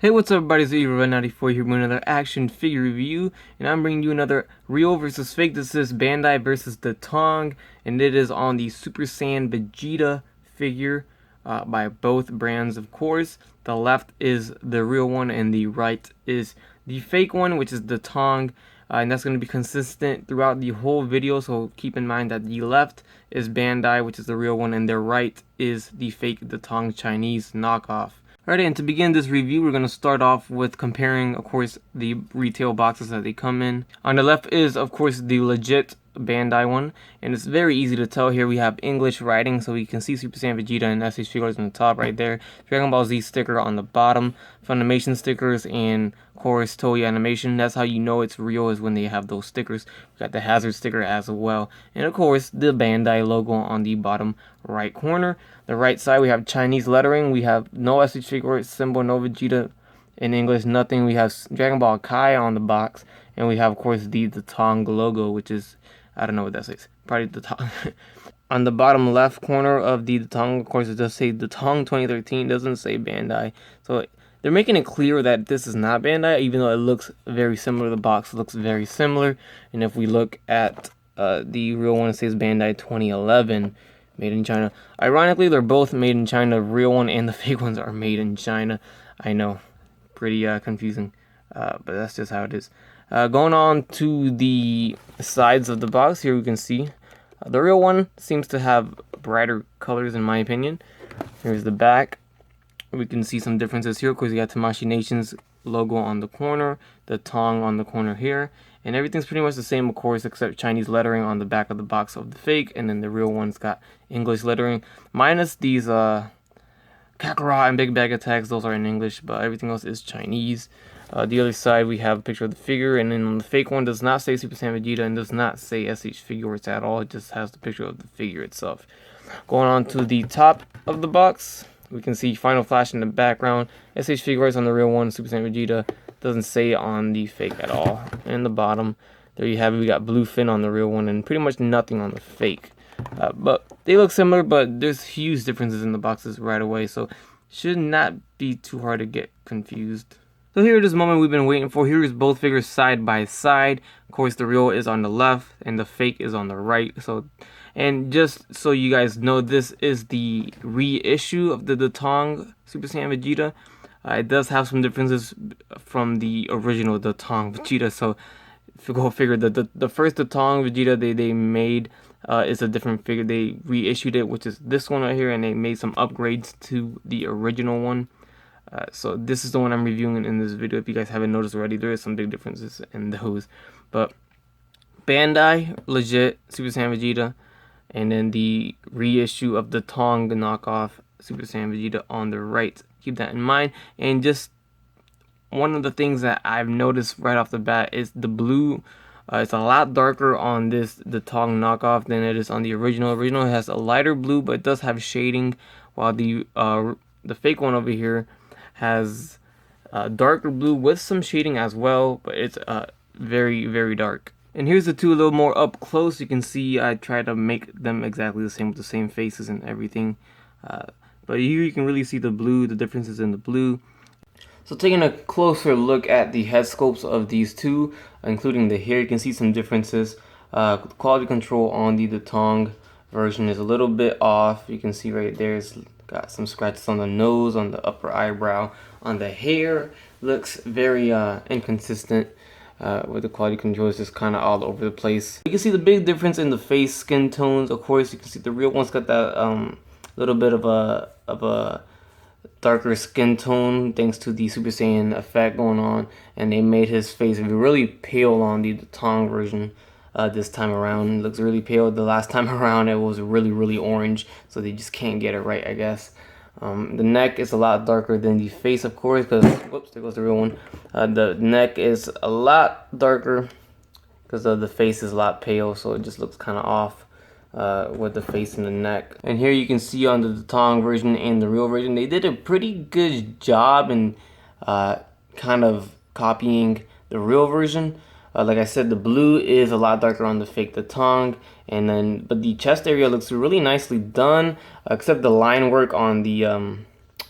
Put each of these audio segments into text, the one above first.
Hey, what's up everybody, it's Red94 here with another action figure review, and I'm bringing you another real versus fake. This is Bandai versus Datong, and it is on the Super Saiyan Vegeta figure by both brands, of course. The left is the real one, and the right is the fake one, which is Datong. And that's going to be consistent throughout the whole video, so keep in mind that the left is Bandai, which is the real one, and the right is the fake Datong Chinese knockoff. Alright, and to begin this review, we're going to start off with comparing, of course, the retail boxes that they come in. On the left is, of course, the legit Bandai one, and it's very easy to tell here. We have English writing, so we can see Super Saiyan Vegeta and S.H.Figuarts on the top right there. Dragon Ball Z sticker on the bottom, Funimation stickers, and of course Toei animation. That's how you know it's real, is when they have those stickers. We got the Hazard sticker as well, and of course the Bandai logo on the bottom right corner. The right side we have Chinese lettering. We have no S.H.Figuarts symbol, no Vegeta in English, nothing. We have Dragon Ball Kai on the box, and we have, of course, the TONG logo, which is, I don't know what that says. Probably the TONG. On the bottom left corner of the TONG, of course, it does say Datong 2013. Doesn't say Bandai. So they're making it clear that this is not Bandai, even though it looks very similar. The box looks very similar. And if we look at the real one, it says Bandai 2011, made in China. Ironically, they're both made in China. The real one and the fake ones are made in China. I know, pretty confusing, but that's just how it is. Going on to the sides of the box, here we can see the real one seems to have brighter colors, in my opinion. Here's the back. We can see some differences here. Of course, you got Tamashii Nation's logo on the corner, the Tong on the corner here, and everything's pretty much the same, of course, except Chinese lettering on the back of the box of the fake, and then the real one's got English lettering, minus these Kakarot and Big Bag Attacks. Those are in English, but everything else is Chinese. The other side, we have a picture of the figure, and then on the fake one does not say Super Saiyan Vegeta and does not say S.H.Figuarts at all. It just has the picture of the figure itself. Going on to the top of the box, we can see Final Flash in the background. S.H.Figuarts on the real one, Super Saiyan Vegeta doesn't say on the fake at all. And the bottom, there you have it. We got Bluefin on the real one and pretty much nothing on the fake. But they look similar, but there's huge differences in the boxes right away, so should not be too hard to get confused. So here is this moment we've been waiting for. Here is both figures side by side. Of course, the real is on the left and the fake is on the right. So, and just so you guys know, this is the reissue of the Datong Super Saiyan Vegeta. It does have some differences from the original Datong Vegeta. So, if you go figure, the first Datong Vegeta they made is a different figure. They reissued it, which is this one right here, and they made some upgrades to the original one. So this is the one I'm reviewing in this video. If you guys haven't noticed already, there is some big differences in those. But Bandai, legit, Super Saiyan Vegeta, and then the reissue of the Tong knockoff Super Saiyan Vegeta on the right. Keep that in mind. And just one of the things that I've noticed right off the bat is the blue. It's a lot darker on the Tong knockoff than it is on the original. Original has a lighter blue, but it does have shading, while the fake one over here has darker blue with some shading as well, but it's very, very dark. And here's the two a little more up close. You can see I try to make them exactly the same with the same faces and everything. But here you can really see the blue, the differences in the blue. So taking a closer look at the head sculpts of these two, including the hair, you can see some differences. Quality control on the Datong version is a little bit off. You can see right there it's got some scratches on the nose, on the upper eyebrow, on the hair. Looks very inconsistent. With the quality control, is just kind of all over the place. You can see the big difference in the face skin tones. Of course, you can see the real one's got that little bit of a darker skin tone thanks to the Super Saiyan effect going on, and they made his face really pale on the Tong version. This time around it looks really pale. The last time around it was really orange, so they just can't get it right, I guess. The neck is a lot darker than the face, of course, because whoops, there goes the real one. The neck is a lot darker because the face is a lot pale, so it just looks kind of off with the face and the neck. And here you can see on the Tong version and the real version, they did a pretty good job in kind of copying the real version. Like I said, the blue is a lot darker on the fake Datong, but the chest area looks really nicely done, except the line work on the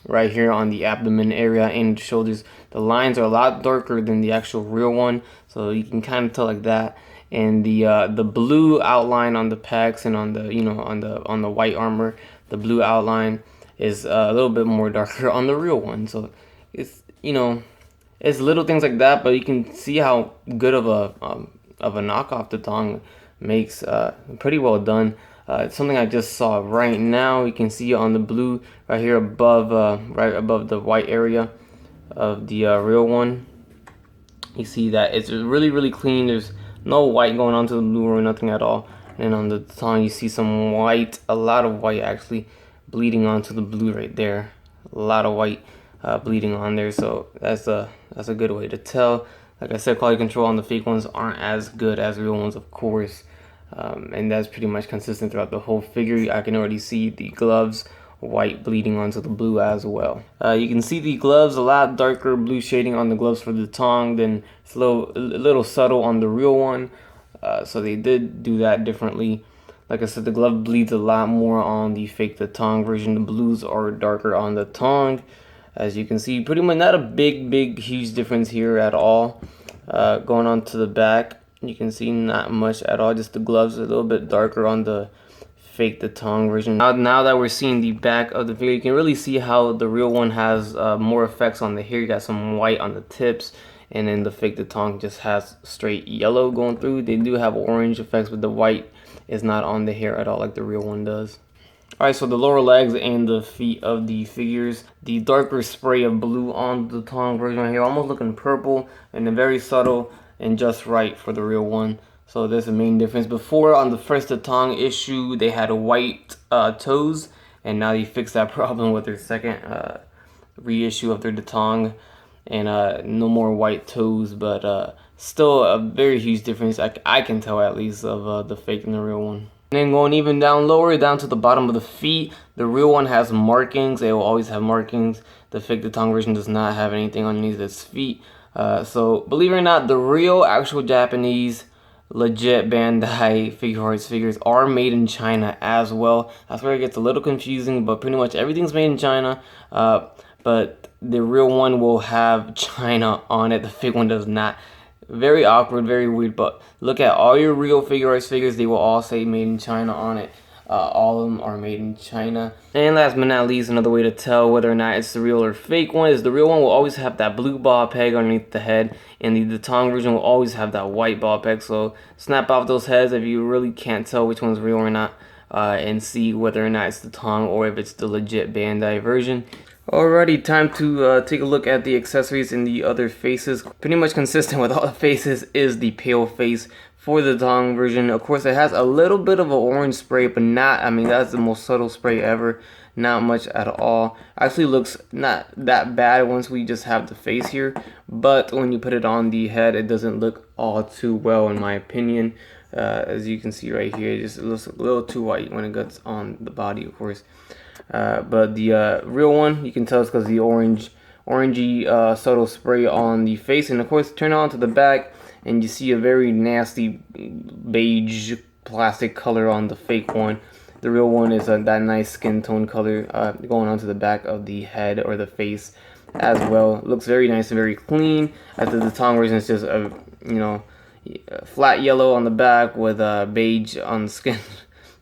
right here on the abdomen area and shoulders. The lines are a lot darker than the actual real one, so you can kind of tell like that. And the blue outline on the pecs and on the on the white armor, the blue outline is a little bit more darker on the real one. So it's it's little things like that, but you can see how good of a knockoff the Tong makes. Pretty well done. It's something I just saw right now. You can see on the blue right here above, right above the white area of the real one. You see that it's really clean. There's no white going onto the blue or nothing at all. And on the Tong, you see some white, a lot of white actually bleeding onto the blue right there. A lot of white bleeding on there. So that's a good way to tell. Like I said, quality control on the fake ones aren't as good as real ones, of course. And that's pretty much consistent throughout the whole figure. I can already see the gloves white bleeding onto the blue as well. You can see the gloves, a lot darker blue shading on the gloves for the Tong than it's a little subtle on the real one. So they did do that differently. Like I said, the glove bleeds a lot more on the fake the Tong version. The blues are darker on the Tong. As you can see, pretty much not a big huge difference here at all. Going on to the back, you can see not much at all, just the gloves are a little bit darker on the fake the Tong version. Now that we're seeing the back of the figure, you can really see how the real one has more effects on the hair. You got some white on the tips, and then the fake the Tong just has straight yellow going through. They do have orange effects, but the white is not on the hair at all like the real one does. Alright, so the lower legs and the feet of the figures, the darker spray of blue on the Tong version right here, almost looking purple, and then very subtle and just right for the real one. So there's the main difference. Before, on the first Tong issue, they had white toes, and now they fixed that problem with their second reissue of their Datong, and no more white toes, but still a very huge difference. I can tell at least of the fake and the real one. And then going even down lower, down to the bottom of the feet, the real one has markings. They will always have markings. The fake Datong version does not have anything underneath its feet. So believe it or not, the real actual Japanese legit Bandai Figuarts figures are made in China as well. That's where it gets a little confusing, but pretty much everything's made in China. But the real one will have China on it. The fake one does not. Very awkward, very weird, but look at all your real Figuarts figures, they will all say made in China on it. All of them are made in China. And last but not least, another way to tell whether or not it's the real or fake one is the real one will always have that blue ball peg underneath the head, and the Datong version will always have that white ball peg. So snap off those heads if you really can't tell which one's real or not, and see whether or not it's the Tong or if it's the legit Bandai version. Alrighty, time to take a look at the accessories in the other faces. Pretty much consistent with all the faces is the pale face for the Tong version. Of course, it has a little bit of an orange spray, but not, I mean, that's the most subtle spray ever. Not much at all. Actually looks not that bad once we just have the face here, but when you put it on the head, it doesn't look all too well in my opinion. As you can see right here, it looks a little too white when it gets on the body, of course. But the real one, you can tell it's because the orangey subtle spray on the face. And of course, turn it on to the back, and you see a very nasty beige plastic color on the fake one. The real one is that nice skin tone color going onto the back of the head or the face as well. It looks very nice and very clean. After the Tong version, it's just a flat yellow on the back with beige on the skin.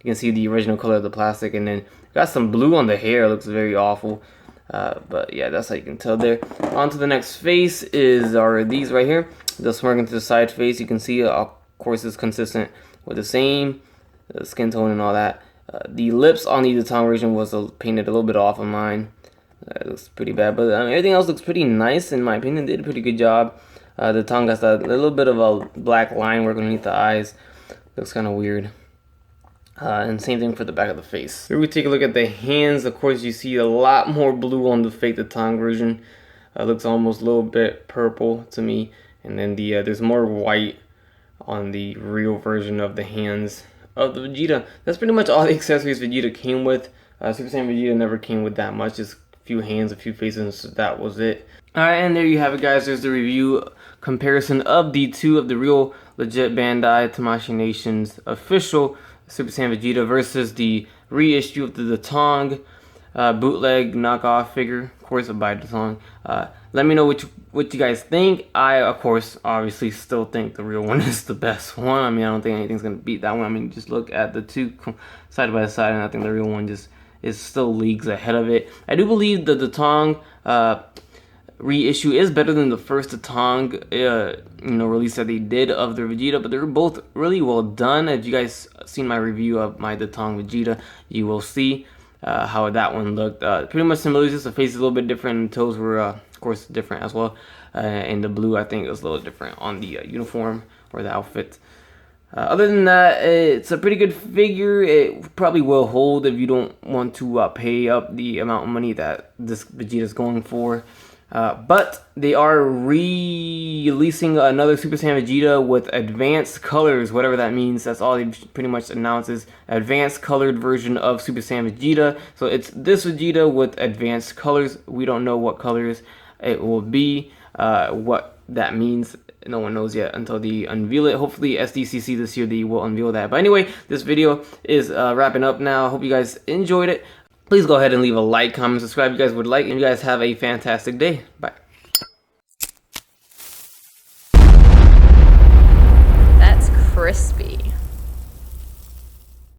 You can see the original color of the plastic, and then got some blue on the hair. It looks very awful. But yeah, that's how you can tell there. On to the next face are these right here. The smirking to the side face. You can see, of course, it's consistent with the same skin tone and all that. The lips on the Datong version was painted a little bit off on mine. It looks pretty bad, but everything else looks pretty nice in my opinion. They did a pretty good job. The tongue has a little bit of a black line working underneath the eyes. Looks kind of weird. And same thing for the back of the face. Here we take a look at the hands. Of course, you see a lot more blue on the fake Datong version. Looks almost a little bit purple to me. And then there's more white on the real version of the hands of the Vegeta. That's pretty much all the accessories Vegeta came with. Super Saiyan Vegeta never came with that much. Just a few hands, a few faces, and so that was it. Alright, and there you have it, guys. There's the review comparison of the two of the real legit Bandai Tamashii Nation's official Super Saiyan Vegeta versus the reissue of the Datong. bootleg knockoff figure, of course, by Datong. Let me know what you guys think. I, of course, obviously still think the real one is the best one. I mean, I don't think anything's gonna beat that one. I mean, just look at the two side by side, and I think the real one just is still leagues ahead of it. I do believe that the TONG reissue is better than the first TONG release that they did of the Vegeta, but they're both really well done. If you guys seen my review of my TONG Vegeta, you will see how that one looked. Pretty much similar, just the face is a little bit different, and toes were of course different as well, and the blue I think was a little different on the uniform or the outfit. Other than that, it's a pretty good figure. It probably will hold if you don't want to pay up the amount of money that this Vegeta is going for. But they are releasing another Super Saiyan Vegeta with advanced colors, whatever that means. That's all they pretty much announced, is advanced colored version of Super Saiyan Vegeta. So it's this Vegeta with advanced colors. We don't know what colors it will be. What that means, no one knows yet until they unveil it. Hopefully SDCC this year they will unveil that. But anyway, this video is wrapping up now. I hope you guys enjoyed it. Please go ahead and leave a like, comment, subscribe if you guys would like, and you guys have a fantastic day. Bye. That's crispy.